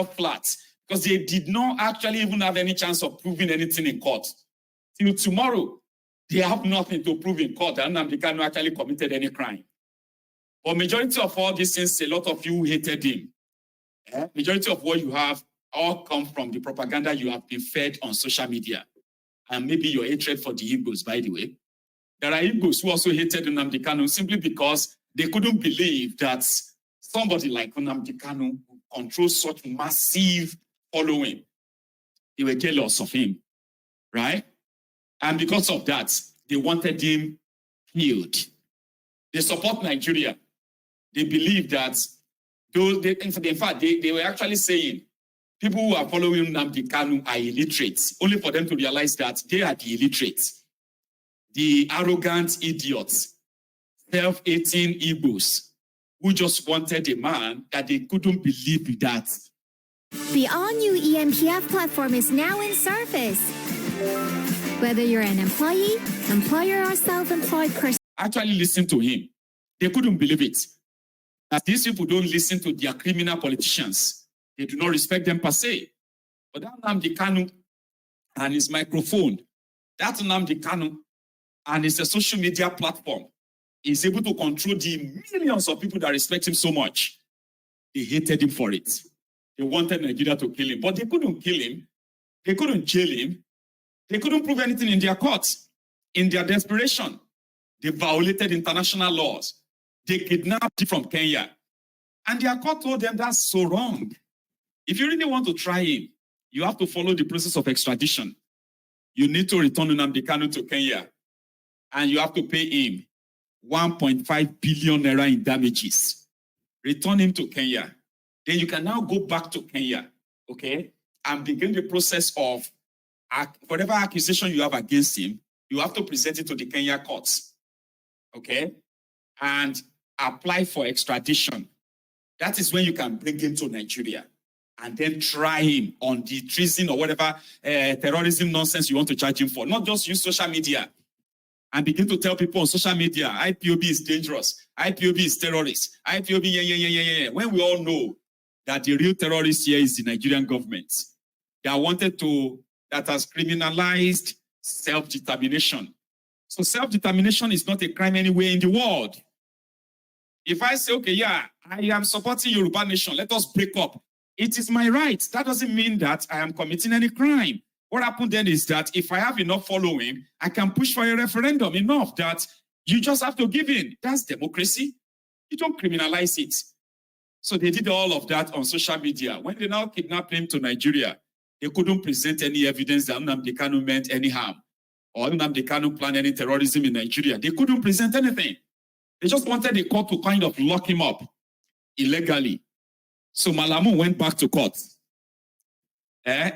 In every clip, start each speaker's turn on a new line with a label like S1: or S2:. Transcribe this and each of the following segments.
S1: flat because they did not actually even have any chance of proving anything in court. Till tomorrow, they have nothing to prove in court that Nnamdi Kanu actually committed any crime. But majority of all these things, a lot of you hated him. Majority of what you have all come from the propaganda you have been fed on social media. And maybe your hatred for the Igbos, by the way. There are Igbos who also hated Nnamdi Kanu simply because they couldn't believe that somebody like Nnamdi Kanu would control such massive following. They were jealous of him, right? And because of that, they wanted him killed. They support Nigeria. They believe that, in fact, they were actually saying, people who are following Nnamdi Kanu are illiterate, only for them to realize that they are the illiterate, the arrogant idiots, self-hating Igbos, who just wanted a man that they couldn't believe that.
S2: The all-new eMPF platform is now in service. Whether you're an employee, employer, or self-employed person.
S1: Actually listen to him. They couldn't believe it. That these people don't listen to their criminal politicians. They do not respect them per se. But that Nnamdi Kanu and his microphone, that Nnamdi Kanu and his social media platform is able to control the millions of people that respect him so much. They hated him for it. They wanted Nigeria to kill him, but they couldn't kill him. They couldn't jail him. They couldn't prove anything in their courts. In their desperation, they violated international laws. They kidnapped him from Kenya. And their court told them that's so wrong. If you really want to try him, you have to follow the process of extradition. You need to return Nnamdi Kanu to Kenya. And you have to pay him 1.5 billion naira in damages. Return him to Kenya. Then you can now go back to Kenya, okay, and begin the process of whatever accusation you have against him, you have to present it to the Kenya courts, okay, and apply for extradition. That is when you can bring him to Nigeria and then try him on the treason or whatever terrorism nonsense you want to charge him for. Not just use social media and begin to tell people on social media, IPOB is dangerous, IPOB is terrorist, IPOB, when we all know that the real terrorist here is the Nigerian government that has criminalized self-determination. So self-determination is not a crime anywhere in the world. If I say, okay, yeah, I am supporting Yoruba nation, let us break up. It is my right. That doesn't mean that I am committing any crime. What happened then is that if I have enough following, I can push for a referendum enough that you just have to give in. That's democracy. You don't criminalize it. So they did all of that on social media. When they now kidnapped him to Nigeria, they couldn't present any evidence that Nnamdi Kanu meant any harm or Nnamdi Kanu planned any terrorism in Nigeria. They couldn't present anything. They just wanted the court to kind of lock him up illegally. So Malamu went back to court.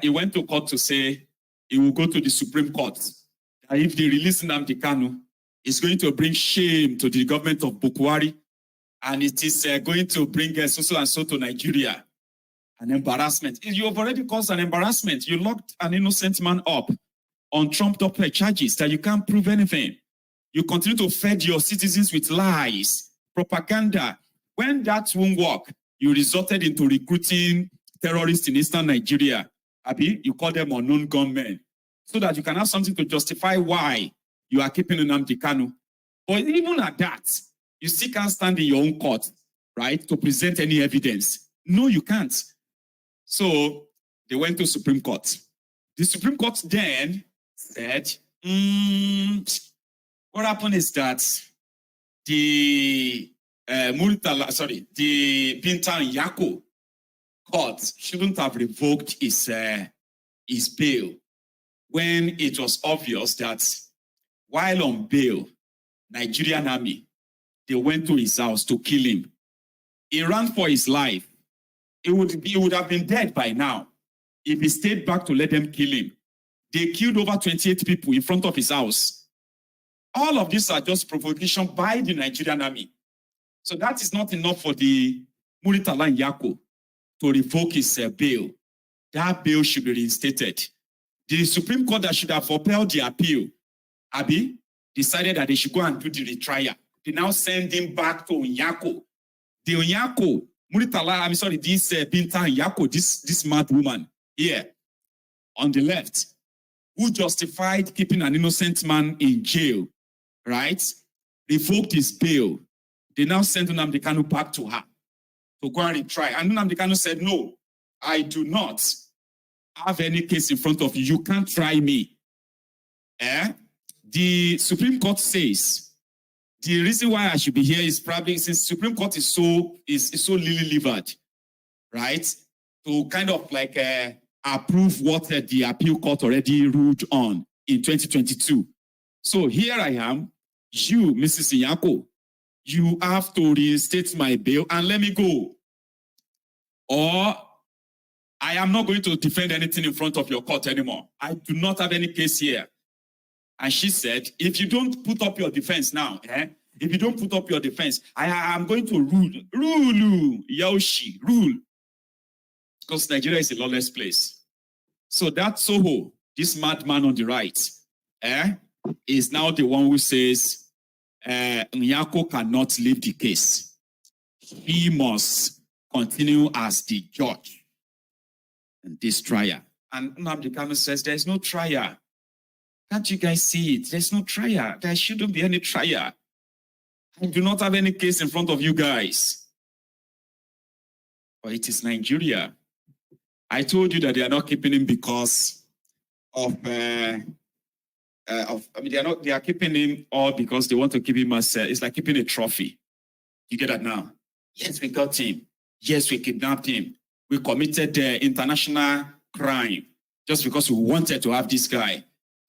S1: He went to court to say he will go to the Supreme Court. And if they release Nnamdi Kanu, it's going to bring shame to the government of Bukwari, and it is going to bring so and so to Nigeria. An embarrassment. You have already caused an embarrassment. You locked an innocent man up on trumped-up charges that you can't prove anything. You continue to feed your citizens with lies, propaganda. When that won't work, you resorted into recruiting terrorists in eastern Nigeria. Abi, you call them unknown gunmen, so that you can have something to justify why you are keeping Nnamdi Kanu. But even at that, you still can't stand in your own court, right, to present any evidence. No, you can't. So they went to Supreme Court. The Supreme Court then said, what happened is that the Binta Nyako court shouldn't have revoked his bail when it was obvious that while on bail, Nigerian army, they went to his house to kill him. He ran for his life. He would have been dead by now if he stayed back to let them kill him. They killed over 28 people in front of his house. All of these are just provocation by the Nigerian army. So that is not enough for the Muritala Nyako to revoke his bail. That bail should be reinstated. The Supreme Court that should have upheld the appeal, Abi, decided that they should go and do the retrial. They now send him back to Nyako. The Nyako Muritala, I'm sorry, this Binta Yako, this mad woman here on the left, who justified keeping an innocent man in jail, right? Revoked his bail. They now sent Nnamdi Kanu back to her to go and retry. And Nnamdi Kanu said, no, I do not have any case in front of you. You can't try me. The Supreme Court says the reason why I should be here is probably since Supreme Court is so lily-livered, right? To kind of like approve what the appeal court already ruled on in 2022. So here I am, you, Mrs. Nyako, you have to reinstate my bail and let me go. Or I am not going to defend anything in front of your court anymore. I do not have any case here. And she said, if you don't put up your defense now, if you don't put up your defense, I am going to rule, Yoshi, rule. Because Nigeria is a lawless place. So that Soho, this madman on the right, is now the one who says, Nyako cannot leave the case. He must continue as the judge in this trial. And Nnamdi Kanu says, there's no trial. Can't you guys see it? There's no trial. There shouldn't be any trial. I do not have any case in front of you guys. But it is Nigeria. I told you that they are not keeping him because they are keeping him all because they want to keep him as it's like keeping a trophy. You get that now? Yes, we got him. Yes, we kidnapped him. We committed international crime just because we wanted to have this guy.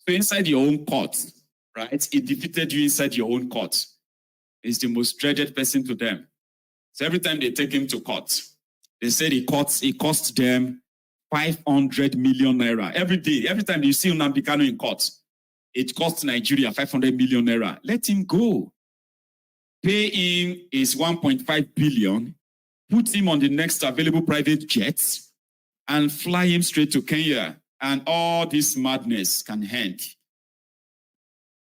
S1: So inside your own court, right? He defeated you inside your own court. He's the most dreaded person to them. So every time they take him to court, they said it cost them 500 million naira. Every day, every time you see Nnamdi Kanu in court, it costs Nigeria 500 million naira. Let him go. Pay him his 1.5 billion, put him on the next available private jet, and fly him straight to Kenya. And all this madness can end.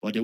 S1: But they won't.